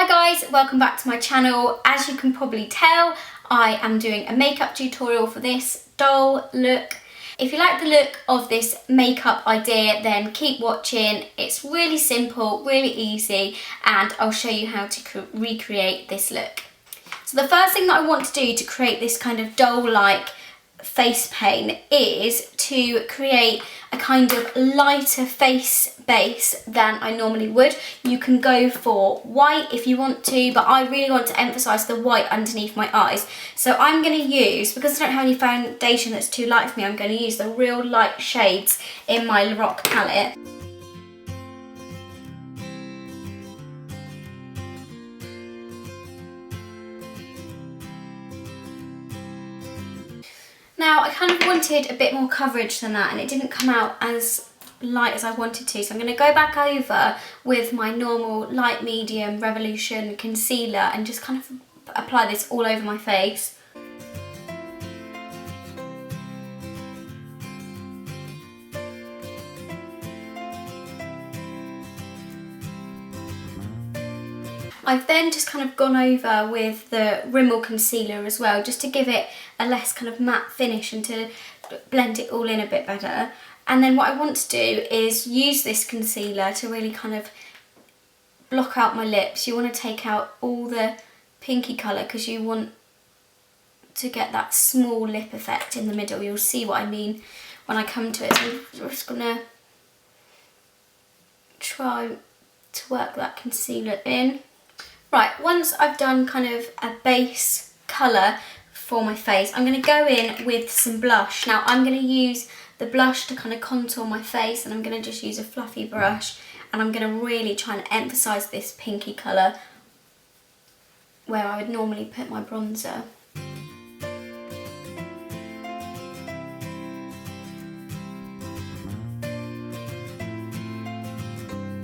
Hi guys, welcome back to my channel. As you can probably tell, I am doing a makeup tutorial for this doll look. If you like the look of this makeup idea, then keep watching. It's really simple, really easy, and I'll show you how to recreate this look. So the first thing that I want to do to create this kind of doll-like face paint is to create a kind of lighter face base than I normally would. You can go for white if you want to, but I really want to emphasise the white underneath my eyes. So I'm going to use, because I don't have any foundation that's too light for me, I'm going to use the real light shades in my Lorac palette. Now, I kind of wanted a bit more coverage than that, and it didn't come out as light as I wanted to, so I'm going to go back over with my normal light medium Revolution concealer and just kind of apply this all over my face. I've then just kind of gone over with the Rimmel concealer as well, just to give it a less kind of matte finish and to blend it all in a bit better. And then what I want to do is use this concealer to really kind of block out my lips. You want to take out all the pinky colour because you want to get that small lip effect in the middle. You'll see what I mean when I come to it. So I'm just going to try to work that concealer in. Right, once I've done kind of a base colour for my face, I'm going to go in with some blush. Now I'm going to use the blush to kind of contour my face, and I'm going to just use a fluffy brush, and I'm going to really try and emphasise this pinky colour where I would normally put my bronzer.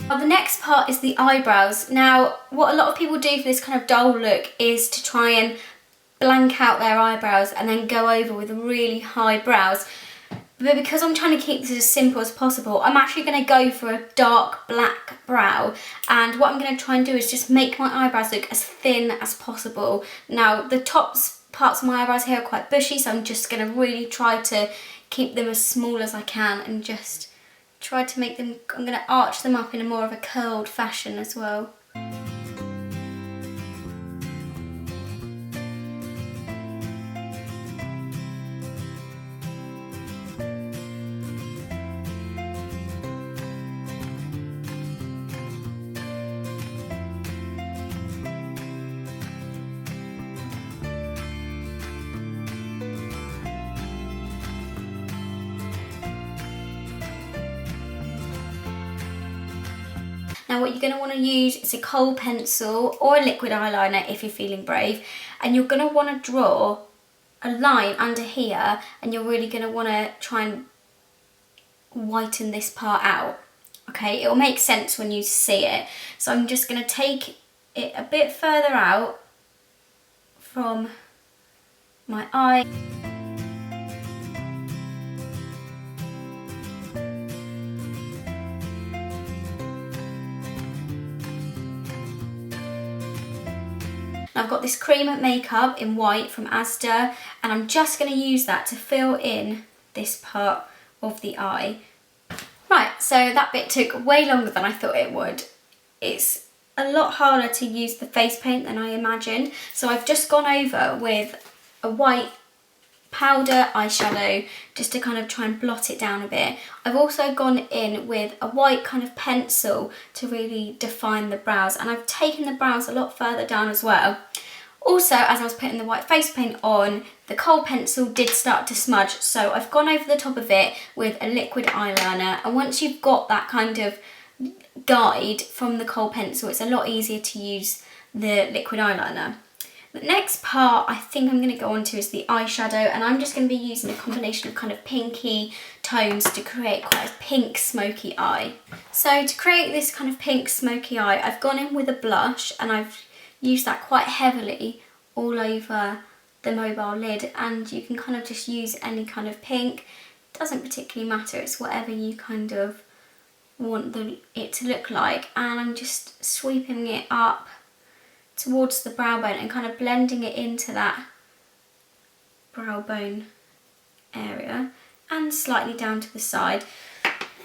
Now, the next part is the eyebrows. Now, what a lot of people do for this kind of doll look is to try and blank out their eyebrows and then go over with really high brows. But because I'm trying to keep this as simple as possible, I'm actually going to go for a dark black brow. And what I'm going to try and do is just make my eyebrows look as thin as possible. Now, the top parts of my eyebrows here are quite bushy, so I'm just going to really try to keep them as small as I can and just try to make them, I'm going to arch them up in a more of a curled fashion as well. Now what you're going to want to use is a kohl pencil or a liquid eyeliner if you're feeling brave, and you're going to want to draw a line under here, and you're really going to want to try and whiten this part out. Okay, it will make sense when you see it. So I'm just going to take it a bit further out from my eye. I've got this cream makeup in white from Asda, and I'm just going to use that to fill in this part of the eye. Right, so that bit took way longer than I thought it would. It's a lot harder to use the face paint than I imagined, so I've just gone over with a white powder eyeshadow just to kind of try and blot it down a bit. I've also gone in with a white kind of pencil to really define the brows, and I've taken the brows a lot further down as well. Also, as I was putting the white face paint on, the kohl pencil did start to smudge, so I've gone over the top of it with a liquid eyeliner, and once you've got that kind of guide from the kohl pencil, it's a lot easier to use the liquid eyeliner. The next part I think I'm going to go on to is the eyeshadow, and I'm just going to be using a combination of kind of pinky tones to create quite a pink smoky eye. So to create this kind of pink smoky eye, I've gone in with a blush, and I've used that quite heavily all over the mobile lid, and you can kind of just use any kind of pink. It doesn't particularly matter, it's whatever you kind of want it to look like, and I'm just sweeping it up towards the brow bone and kind of blending it into that brow bone area and slightly down to the side.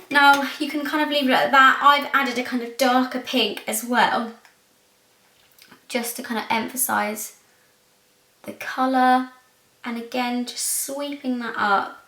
Now you can kind of leave it like that. I've added a kind of darker pink as well, just to kind of emphasise the colour, and again just sweeping that up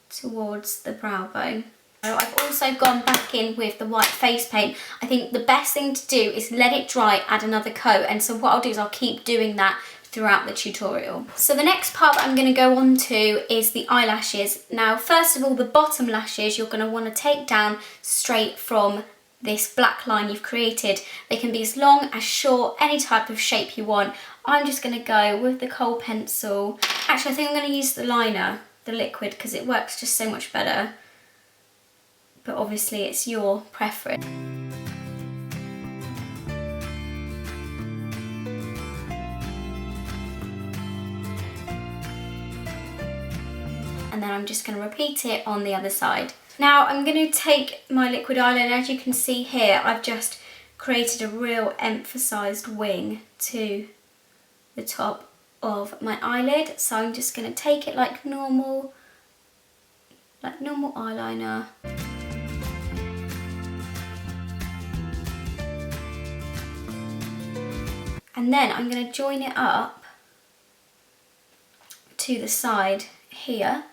towards the brow bone. So I've also gone back in with the white face paint. I think the best thing to do is let it dry, add another coat, and so what I'll do is I'll keep doing that throughout the tutorial. So the next part that I'm going to go on to is the eyelashes. Now first of all, the bottom lashes you're going to want to take down straight from this black line you've created. They can be as long, as short, any type of shape you want. I'm just going to go with the kohl pencil. Actually I think I'm going to use the liner, the liquid, because it works just so much better. But obviously it's your preference. And then I'm just going to repeat it on the other side. Now I'm going to take my liquid eyeliner. As you can see here, I've just created a real emphasised wing to the top of my eyelid. So I'm just going to take it like normal eyeliner. And then I'm going to join it up to the side here.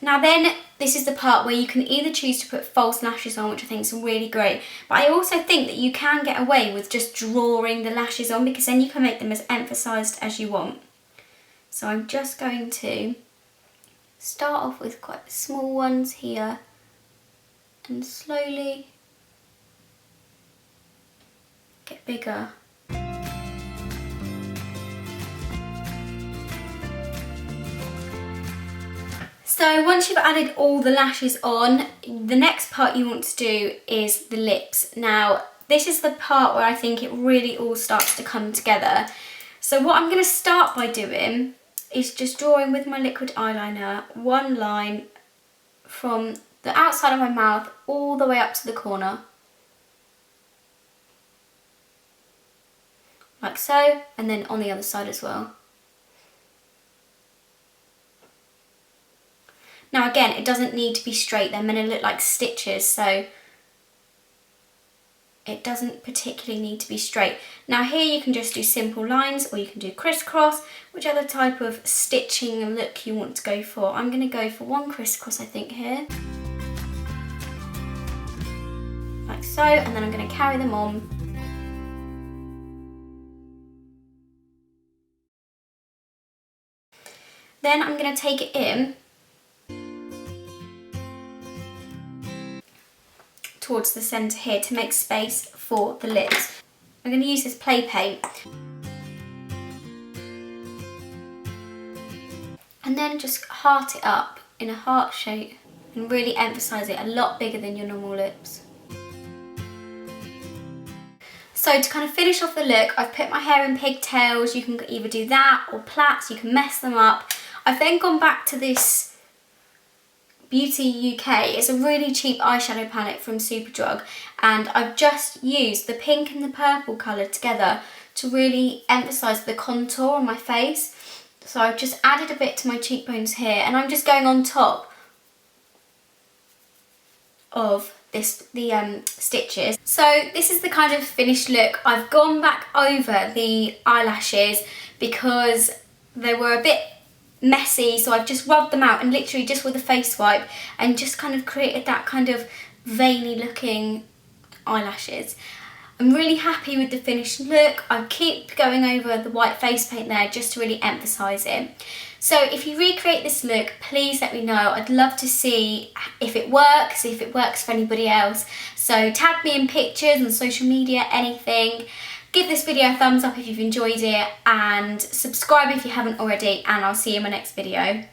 Now then, this is the part where you can either choose to put false lashes on, which I think is really great, but I also think that you can get away with just drawing the lashes on, because then you can make them as emphasised as you want. So I'm just going to start off with quite small ones here and slowly get bigger. So once you've added all the lashes on, the next part you want to do is the lips. Now this is the part where I think it really all starts to come together. So what I'm going to start by doing is just drawing with my liquid eyeliner one line from the outside of my mouth all the way up to the corner. Like so, and then on the other side as well. Now again, it doesn't need to be straight, they're meant to look like stitches, so it doesn't particularly need to be straight. Now here you can just do simple lines, or you can do crisscross, whichever type of stitching and look you want to go for. I'm going to go for one crisscross, I think, here. Like so, and then I'm going to carry them on. Then I'm going to take it in towards the centre here to make space for the lips. I'm going to use this play paint. And then just heart it up in a heart shape and really emphasise it a lot bigger than your normal lips. So to kind of finish off the look, I've put my hair in pigtails. You can either do that or plaits, you can mess them up. I've then gone back to this Beauty UK. It's a really cheap eyeshadow palette from Superdrug, and I've just used the pink and the purple colour together to really emphasise the contour on my face. So I've just added a bit to my cheekbones here, and I'm just going on top of the stitches. So this is the kind of finished look. I've gone back over the eyelashes because they were a bit messy, so I've just rubbed them out and literally just with a face wipe and just kind of created that kind of veiny looking eyelashes. I'm really happy with the finished look. I keep going over the white face paint there just to really emphasise it. So if you recreate this look, please let me know. I'd love to see if it works for anybody else. So tag me in pictures on social media, anything. Give this video a thumbs up if you've enjoyed it, and subscribe if you haven't already, and I'll see you in my next video.